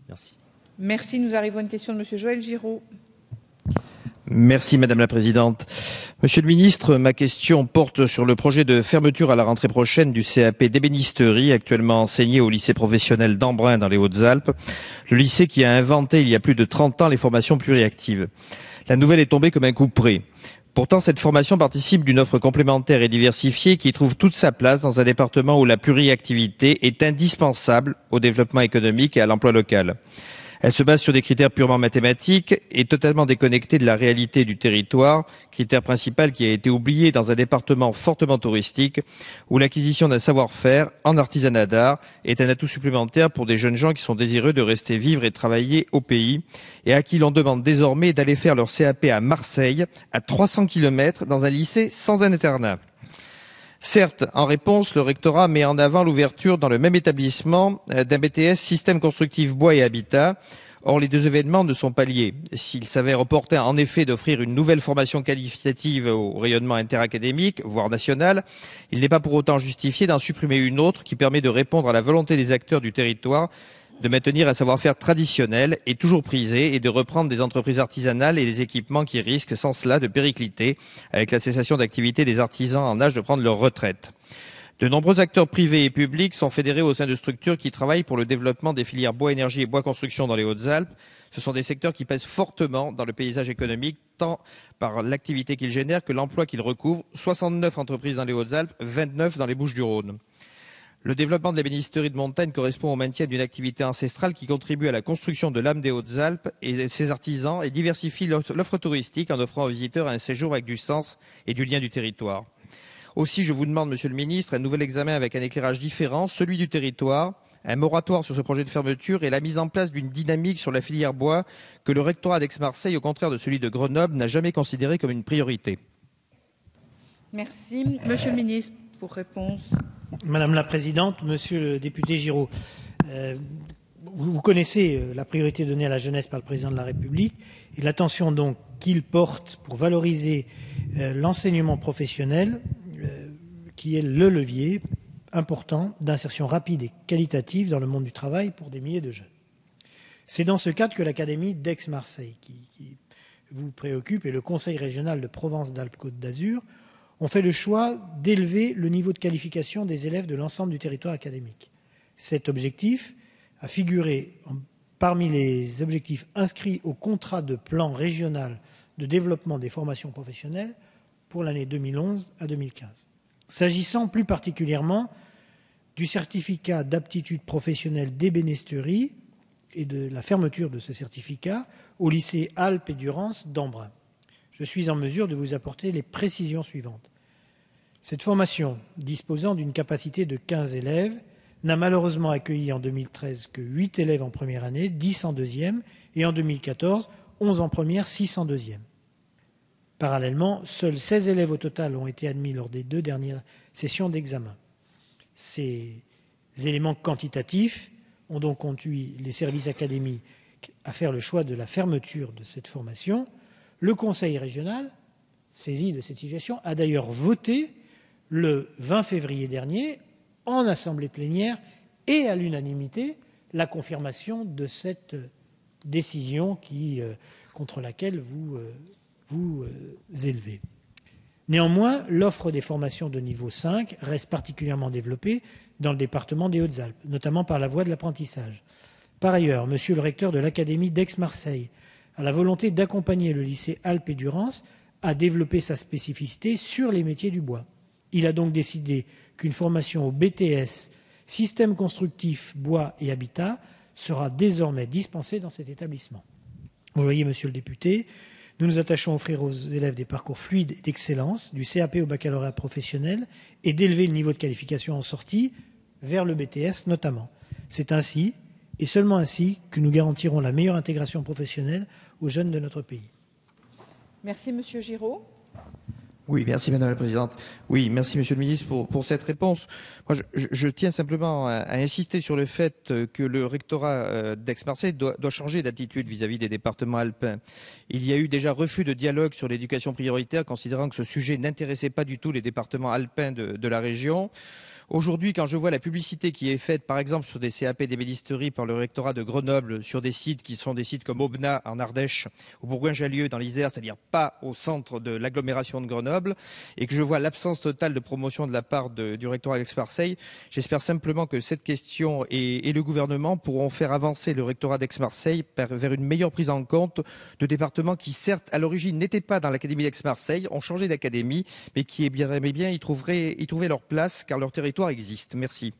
Merci. Merci. Nous arrivons à une question de Monsieur Joël Giraud. Merci Madame la Présidente. Monsieur le Ministre, ma question porte sur le projet de fermeture à la rentrée prochaine du CAP d'ébénisterie, actuellement enseigné au lycée professionnel d'Embrun dans les Hautes-Alpes, le lycée qui a inventé il y a plus de 30 ans les formations pluriactives. La nouvelle est tombée comme un coup près. Pourtant, cette formation participe d'une offre complémentaire et diversifiée qui trouve toute sa place dans un département où la pluriactivité est indispensable au développement économique et à l'emploi local. Elle se base sur des critères purement mathématiques et totalement déconnectés de la réalité du territoire, critère principal qui a été oublié dans un département fortement touristique où l'acquisition d'un savoir-faire en artisanat d'art est un atout supplémentaire pour des jeunes gens qui sont désireux de rester vivre et travailler au pays et à qui l'on demande désormais d'aller faire leur CAP à Marseille, à 300 km, dans un lycée sans un internat. Certes, en réponse, le rectorat met en avant l'ouverture dans le même établissement d'un BTS système constructif bois et habitat. Or, les deux événements ne sont pas liés. S'il s'avère opportun, en effet, d'offrir une nouvelle formation qualificative au rayonnement interacadémique, voire national, il n'est pas pour autant justifié d'en supprimer une autre qui permet de répondre à la volonté des acteurs du territoire de maintenir un savoir-faire traditionnel et toujours prisé et de reprendre des entreprises artisanales et des équipements qui risquent sans cela de péricliter avec la cessation d'activité des artisans en âge de prendre leur retraite. De nombreux acteurs privés et publics sont fédérés au sein de structures qui travaillent pour le développement des filières bois énergie et bois construction dans les Hautes-Alpes. Ce sont des secteurs qui pèsent fortement dans le paysage économique, tant par l'activité qu'ils génèrent que l'emploi qu'ils recouvrent. 69 entreprises dans les Hautes-Alpes, 29 dans les Bouches-du-Rhône. Le développement de l'ébénisterie de montagne correspond au maintien d'une activité ancestrale qui contribue à la construction de l'âme des Hautes-Alpes et ses artisans et diversifie l'offre touristique en offrant aux visiteurs un séjour avec du sens et du lien du territoire. Aussi, je vous demande, Monsieur le Ministre, un nouvel examen avec un éclairage différent, celui du territoire, un moratoire sur ce projet de fermeture et la mise en place d'une dynamique sur la filière bois que le rectorat d'Aix-Marseille, au contraire de celui de Grenoble, n'a jamais considéré comme une priorité. Merci. Monsieur le Ministre, pour réponse. Madame la Présidente, Monsieur le député Giraud, vous connaissez la priorité donnée à la jeunesse par le Président de la République et l'attention donc qu'il porte pour valoriser l'enseignement professionnel qui est le levier important d'insertion rapide et qualitative dans le monde du travail pour des milliers de jeunes. C'est dans ce cadre que l'Académie d'Aix-Marseille, qui vous préoccupe, et le Conseil régional de Provence-Alpes-Côte d'Azur ont fait le choix d'élever le niveau de qualification des élèves de l'ensemble du territoire académique. Cet objectif a figuré parmi les objectifs inscrits au contrat de plan régional de développement des formations professionnelles pour l'année 2011 à 2015. S'agissant plus particulièrement du certificat d'aptitude professionnelle d'ébénisterie et de la fermeture de ce certificat au lycée Alpes et Durance d'Embrun, je suis en mesure de vous apporter les précisions suivantes. Cette formation, disposant d'une capacité de 15 élèves, n'a malheureusement accueilli en 2013 que 8 élèves en première année, 10 en deuxième, et en 2014, 11 en première, 6 en deuxième. Parallèlement, seuls 16 élèves au total ont été admis lors des 2 dernières sessions d'examen. Ces éléments quantitatifs ont donc conduit les services académiques à faire le choix de la fermeture de cette formation. Le Conseil régional, saisi de cette situation, a d'ailleurs voté le 20 février dernier, en assemblée plénière et à l'unanimité, la confirmation de cette décision contre laquelle vous élevez. Néanmoins, l'offre des formations de niveau 5 reste particulièrement développée dans le département des Hautes-Alpes, notamment par la voie de l'apprentissage. Par ailleurs, Monsieur le recteur de l'Académie d'Aix-Marseille a la volonté d'accompagner le lycée Alpes et Durance à développer sa spécificité sur les métiers du bois. Il a donc décidé qu'une formation au BTS, système constructif bois et habitat, sera désormais dispensée dans cet établissement. Vous voyez, Monsieur le député, nous nous attachons à offrir aux élèves des parcours fluides et d'excellence, du CAP au baccalauréat professionnel, et d'élever le niveau de qualification en sortie vers le BTS notamment. C'est ainsi, et seulement ainsi, que nous garantirons la meilleure intégration professionnelle aux jeunes de notre pays. Merci, Monsieur Giraud. Oui, merci Madame la Présidente. Oui, merci Monsieur le Ministre pour cette réponse. Moi, je tiens simplement à insister sur le fait que le rectorat d'Aix-Marseille doit changer d'attitude vis-à-vis des départements alpins. Il y a eu déjà refus de dialogue sur l'éducation prioritaire, considérant que ce sujet n'intéressait pas du tout les départements alpins de la région. Aujourd'hui, quand je vois la publicité qui est faite, par exemple, sur des CAP d'ébénisterie par le rectorat de Grenoble, sur des sites qui sont des sites comme Aubenas en Ardèche ou Bourgoin-Jallieu dans l'Isère, c'est-à-dire pas au centre de l'agglomération de Grenoble, et que je vois l'absence totale de promotion de la part du rectorat d'Aix-Marseille, j'espère simplement que cette question et le gouvernement pourront faire avancer le rectorat d'Aix-Marseille vers une meilleure prise en compte de départements qui, certes, à l'origine n'étaient pas dans l'académie d'Aix-Marseille, ont changé d'académie, mais qui, eh bien, y trouvaient leur place car leur territoire existe. Merci.